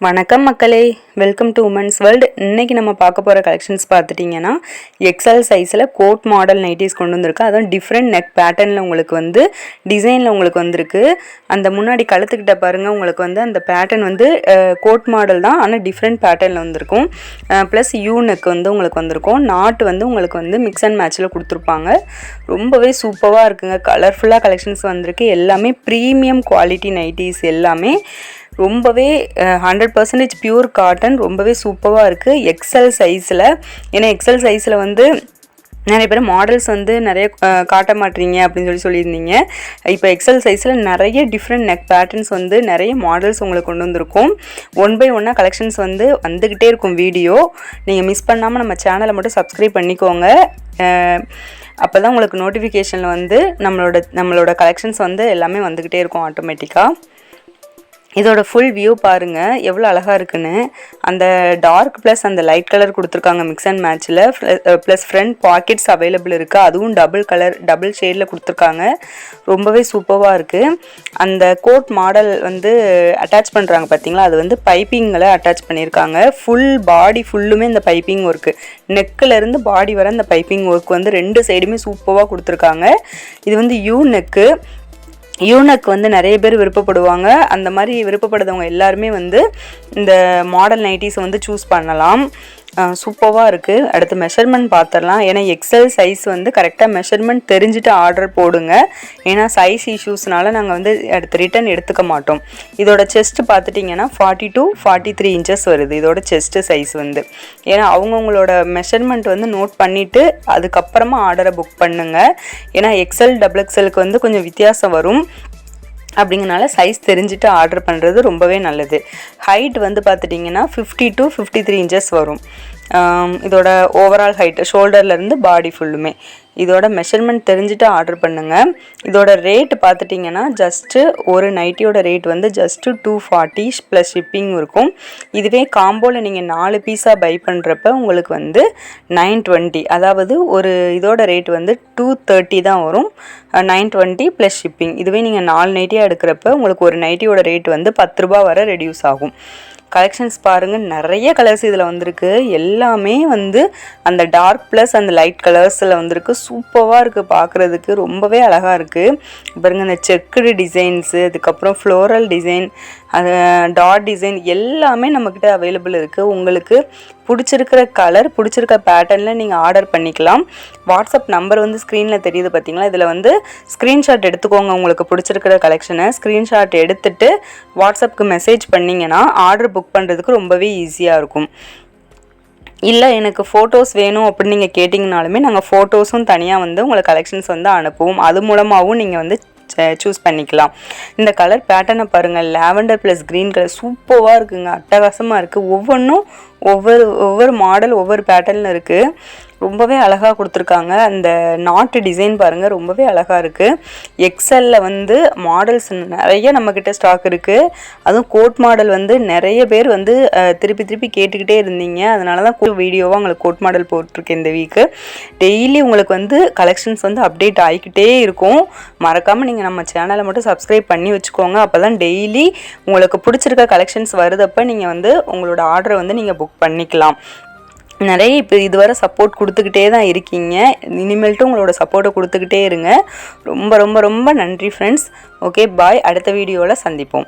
வணக்கம் மக்களே, welcome to women's world. இன்றைக்கி நம்ம பார்க்க போகிற கலெக்ஷன்ஸ் பார்த்துட்டிங்கன்னா எக்ஸல் சைஸில் கோட் மாடல் நைட்டிஸ் கொண்டு வந்திருக்கு. அதுவும் டிஃப்ரெண்ட் நெக் பேட்டர்னில் உங்களுக்கு வந்து டிசைனில் உங்களுக்கு வந்திருக்கு. அந்த முன்னாடி கழுத்துக்கிட்ட பாருங்கள், உங்களுக்கு வந்து அந்த பேட்டர்ன் வந்து கோட் மாடல் தான், ஆனால் டிஃப்ரெண்ட் பேட்டர்னில் வந்திருக்கும். ப்ளஸ் யூ நெக் வந்து உங்களுக்கு வந்திருக்கும். நாட்டு வந்து உங்களுக்கு வந்து மிக்ஸ் அண்ட் மேட்சில் கொடுத்துருப்பாங்க. ரொம்பவே சூப்பராக இருக்குங்க. கலர்ஃபுல்லாக கலெக்ஷன்ஸ் வந்திருக்கு. எல்லாமே ப்ரீமியம் குவாலிட்டி நைட்டிஸ், எல்லாமே ரொம்பவே 100% பியூர் காட்டன். ரொம்பவே சூப்பராக இருக்குது எக்ஸல் சைஸில். ஏன்னா எக்ஸல் சைஸில் வந்து நிறைய பேர் மாடல்ஸ் வந்து நிறைய காட்ட மாட்டீங்க அப்படின்னு சொல்லியிருந்தீங்க. இப்போ எக்ஸல் சைஸில் நிறைய டிஃப்ரெண்ட் நெக் பேட்டர்ன்ஸ் வந்து நிறைய மாடல்ஸ் உங்களுக்கு கொண்டு வந்திருக்கும். 1 by 1 கலெக்ஷன்ஸ் வந்து வந்துக்கிட்டே இருக்கும். வீடியோ நீங்கள் மிஸ் பண்ணாமல் நம்ம சேனலை மட்டும் சப்ஸ்கிரைப் பண்ணிக்கோங்க. அப்போ தான் உங்களுக்கு நோட்டிஃபிகேஷனில் வந்து நம்மளோட கலெக்ஷன்ஸ் வந்து எல்லாமே வந்துக்கிட்டே இருக்கும் ஆட்டோமேட்டிக்காக. இதோட ஃபுல் வியூ பாருங்கள் எவ்வளோ அழகாக இருக்குன்னு. அந்த டார்க் ப்ளஸ் அந்த லைட் கலர் கொடுத்துருக்காங்க மிக்ஸ் அண்ட் மேட்சில். ப்ளஸ் ஃப்ரண்ட் பாக்கெட்ஸ் அவைலபிள் இருக்குது. அதுவும் டபுள் ஷேடில் கொடுத்துருக்காங்க. ரொம்பவே சூப்பராக இருக்குது. அந்த கோட் மாடல் வந்து அட்டாச் பண்ணுறாங்க பார்த்தீங்களா, அது வந்து பைப்பிங்கில் அட்டாச் பண்ணியிருக்காங்க. ஃபுல் பாடி ஃபுல்லுமே இந்த பைப்பிங் ஒர்க்கு, நெக்கிலேருந்து பாடி வர இந்த பைப்பிங் ஒர்க் வந்து 2 சைடுமே சூப்பராக கொடுத்துருக்காங்க. இது வந்து யூ நெக்கு. யூனக் வந்து நிறைய பேர் விருப்பப்படுவாங்க. அந்த மாதிரி விருப்பப்படுறவங்க எல்லாருமே வந்து இந்த மாடல் நைட்டிஸை வந்து சூஸ் பண்ணலாம். சூப்பராக இருக்குது. அடுத்து மெஷர்மெண்ட் பார்த்துடலாம். ஏன்னா எக்ஸல் சைஸ் வந்து கரெக்டாக மெஷர்மெண்ட் தெரிஞ்சுட்டு ஆர்டர் போடுங்க. ஏன்னா சைஸ் இஷ்யூஸ்னால நாங்கள் வந்து அடுத்து ரிட்டன் எடுத்துக்க மாட்டோம். இதோட செஸ்ட் பார்த்துட்டிங்கன்னா 40 to 43 inches வருது இதோட செஸ்ட்டு சைஸ் வந்து. ஏன்னா அவங்கவுங்களோட மெஷர்மெண்ட் வந்து நோட் பண்ணிவிட்டு அதுக்கப்புறமா ஆர்டரை புக் பண்ணுங்கள். ஏன்னா எக்ஸல் டபுள் எக்ஸலுக்கு வந்து கொஞ்சம் வித்தியாசம் வரும். அப்படிங்கனால சைஸ் தெரிஞ்சுட்டு ஆர்டர் பண்ணுறது ரொம்பவே நல்லது. ஹைட் வந்து பார்த்துட்டிங்கன்னா 50 to 53 inches வரும். இதோட ஓவரால் ஹைட்டு ஷோல்டர்லேருந்து பாடி ஃபுல்லுமே. இதோட மெஷர்மெண்ட் தெரிஞ்சுட்டு ஆர்டர் பண்ணுங்கள். இதோட ரேட்டு பார்த்துட்டிங்கன்னா ஜஸ்ட்டு ஒரு நைட்டியோட ரேட் வந்து ஜஸ்ட்டு 240 ப்ளஸ் ஷிப்பிங் இருக்கும். இதுவே காம்போவில் நீங்கள் 4 பீஸாக பை பண்ணுறப்ப உங்களுக்கு வந்து 920, அதாவது ஒரு இதோட ரேட் வந்து 230 தான் வரும். 920 ப்ளஸ் ஷிப்பிங். இதுவே நீங்கள் 4 நைட்டியாக எடுக்கிறப்ப உங்களுக்கு ஒரு நைட்டியோட ரேட் வந்து 10 ரூபா வரை ரெடியூஸ் ஆகும். கலெக்ஷன்ஸ் பாருங்கள், நிறைய கலர்ஸ் இதில் வந்திருக்கு. எல்லாமே வந்து அந்த டார்க் ப்ளஸ் அந்த லைட் கலர்ஸில் வந்திருக்கு. சூப்பராக இருக்குது பார்க்குறதுக்கு. ரொம்பவே அழகாக இருக்குது பாருங்கள். இந்த செக்குடு டிசைன்ஸு, அதுக்கப்புறம் ஃப்ளோரல் டிசைன், அது டாட் டிசைன் எல்லாமே நம்மக்கிட்ட அவைலபிள் இருக்குது. உங்களுக்கு பிடிச்சிருக்கிற கலர், பிடிச்சிருக்க பேட்டர்னில் நீங்கள் ஆர்டர் பண்ணிக்கலாம். வாட்ஸ்அப் நம்பர் வந்து ஸ்க்ரீனில் தெரியுது பார்த்தீங்களா. இதில் வந்து ஸ்க்ரீன்ஷாட் எடுத்துக்கோங்க. உங்களுக்கு பிடிச்சிருக்கிற கலெக்ஷனை ஸ்க்ரீன்ஷாட் எடுத்துகிட்டு வாட்ஸ்அப்புக்கு மெசேஜ் பண்ணிங்கன்னா ஆர்டர் புக் பண்ணுறதுக்கு ரொம்பவே ஈஸியாக இருக்கும். இல்லை எனக்கு ஃபோட்டோஸ் வேணும் அப்படின்னு நீங்கள் கேட்டிங்கனாலுமே நாங்கள் ஃபோட்டோஸும் தனியாக வந்து உங்களுக்கு கலெக்ஷன்ஸ் வந்து அனுப்புவோம். அது மூலமாகவும் நீங்கள் வந்து சூஸ் பண்ணிக்கலாம். இந்த கலர் பேட்டர்னை பாருங்கள், லாவெண்டர் ப்ளஸ் க்ரீன் கலர் சூப்பராக இருக்குங்க. அட்டகாசமாக இருக்குது. ஒவ்வொன்றும் ஒவ்வொரு மாடல் ஒவ்வொரு பேட்டர்னில் இருக்குது. ரொம்பவே அழகாக கொடுத்துருக்காங்க. அந்த நாட்டு டிசைன் பாருங்கள், ரொம்பவே அழகாக இருக்குது. எக்ஸலில் வந்து மாடல்ஸ் நிறைய நம்மக்கிட்ட ஸ்டாக் இருக்குது. அதுவும் கோட் மாடல் வந்து நிறைய பேர் வந்து திருப்பி கேட்டுக்கிட்டே இருந்தீங்க. அதனால தான் வீடியோவாக உங்களுக்கு கோட் மாடல் போட்டிருக்கேன் இந்த வீக்கு. டெய்லி உங்களுக்கு வந்து கலெக்ஷன்ஸ் வந்து அப்டேட் ஆகிக்கிட்டே இருக்கும். மறக்காமல் நீங்கள் நம்ம சேனலை மட்டும் சப்ஸ்கிரைப் பண்ணி வச்சுக்கோங்க. அப்போ தான் டெய்லி உங்களுக்கு பிடிச்சிருக்க கலெக்ஷன்ஸ் வருதப்போ நீங்கள் வந்து உங்களோட ஆர்டரை வந்து நீங்கள் புக் பண்ணிக்கலாம். நிறைய இப்போ இதுவரை சப்போர்ட் கொடுத்துக்கிட்டே தான் இருக்கீங்க. இனிமேல்ட்டு உங்களோட சப்போர்ட்டை கொடுத்துக்கிட்டே இருங்க. ரொம்ப ரொம்ப ரொம்ப நன்றி ஃப்ரெண்ட்ஸ். ஓகே, பாய். அடுத்த வீடியோவில் சந்திப்போம்.